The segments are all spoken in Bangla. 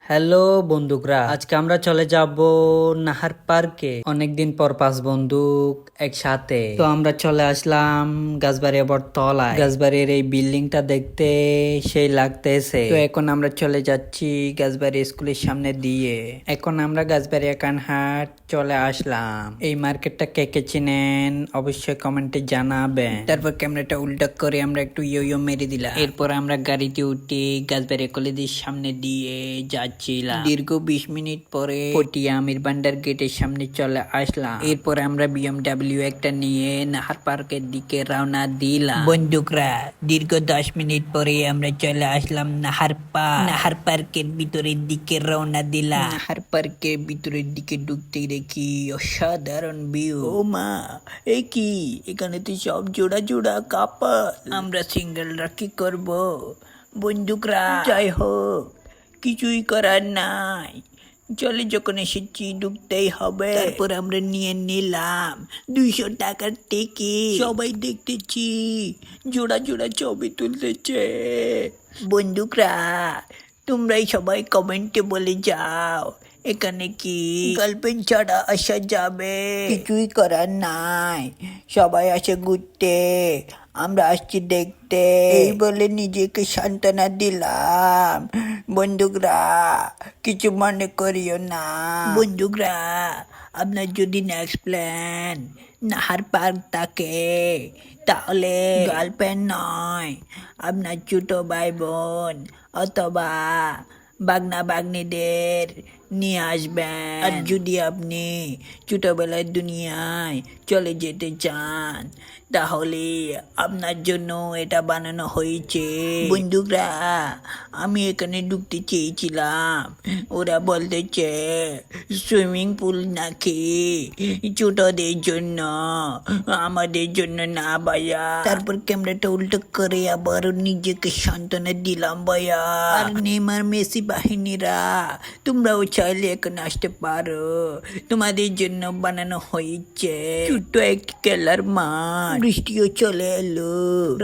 হ্যালো বন্ধুরা, আজকে আমরা চলে যাব নাহার পার্কে। অনেকদিন পর 5 বন্ধু একসাথে। তো আমরা চলে আসলাম গাছবাড়িয়া বটতলায়। গাছবাড়ির এই বিল্ডিংটা দেখতে সেই লাগতেছে। তো এখন আমরা চলে যাচ্ছি গাছবাড়ি স্কুলের সামনে দিয়ে। এখন আমরা গাছবাড়িয়া কানহাট চলে আসলাম। এই মার্কেটটা কে কে চিনেন অবশ্যই কমেন্টে জানাবেন। তারপর ক্যামেরাটা উল্টা করে আমরা একটু ইয়ো মেরে দিলাম। এরপর আমরা গাড়িতে উঠে গাছবাড়িয়া কলেজের সামনে দিয়ে যাচ্ছিলাম। দীর্ঘ 20 মিনিট পরে পটিয়া আমির বান্ডার গেটের সামনে চলে আসলাম। এরপর আমরা বিএমডাব্লিউ একটা নিয়ে নাহার পার্কের দিকে রওনা দিলাম। বন্ধুকরা, দীর্ঘ 10 মিনিট পরে আমরা চলে আসলাম নাহার পার্কের ভিতরের দিকে রওনা দিলাম। নাহার পার্কের ভিতরের দিকে ঢুকতে দেখি অসাধারণ ভিউ। ও মা, এ কি, এখানে তো সব জোড়া জোড়া কাপল। আমরা সিঙ্গেলরা কি করব? বন্দুকরা যাই হোক, কিছুই করার নাই। চলে যখন এসেছি ঢুকতেই হবে। তারপর আমরা নিয়ে নিলাম 200 টাকার টিকিট। সবাই দেখতেছি জোড়া জোড়া ছবি তুলতেছে। বন্দুকরা, তোমরাই সবাই কমেন্টে বলে যাও এখানে কি গার্লফ্রেন্ড ছাড়া আসা যাবে? কিছুই করার নাই, সবাই আসে ঘুরতে, আমরা আসছি দেখতে, এই বলে নিজেকে সান্ত্বনা দিলাম। বন্ধুকরা, কিছু মনে করিও না। বন্ধুকরা, আপনার যদি নেক্সট প্ল্যান নাহার পার্ক থাকে, তাহলে গার্লফ্রেন্ড নয়, আপনার ছোট ভাই বোন অথবা বাগনা বাগনিদের নিয়ে আসবেন। আর যদি আপনি ছোটবেলার দুনিয়ায় চলে যেতে চান, তাহলে আপনার জন্য এটা বানানো হয়েছে। বন্ধুরা, আমি এখানে ঢুকতে চেয়েছিলাম, ওরা বলতেছে সুইমিং পুল নাকি ছোটদের জন্য, আমাদের জন্য না ভাইয়া। তারপর ক্যামেরাটা উল্টো করে আবার নিজেকে সান্ত্বনা দিলাম ভাইয়া। আর নেইমার মেসি বাহিনীরা, তোমরাও চাইলে এখন আসতে পারো, তোমাদের জন্য বানানো হয়েছে ছোট্ট এক খেলার মাঠ। বৃষ্টিও চলে এলো,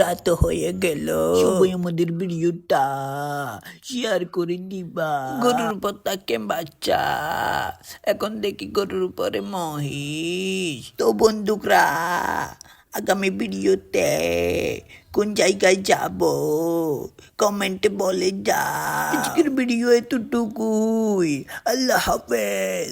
রাত হয়ে গেল। সবাই আমাদের ভিডিওটা শেয়ার করে দিবা। গরুর উপর তাকে বাচ্চা, এখন দেখি গরুর উপরে মহিষ। তো বন্ধুরা, আগামী ভিডিওতে কোন জায়গায় যাব কমেন্টে বলে যা। আজকের ভিডিও এতটুকুই। আল্লাহ হাফেজ।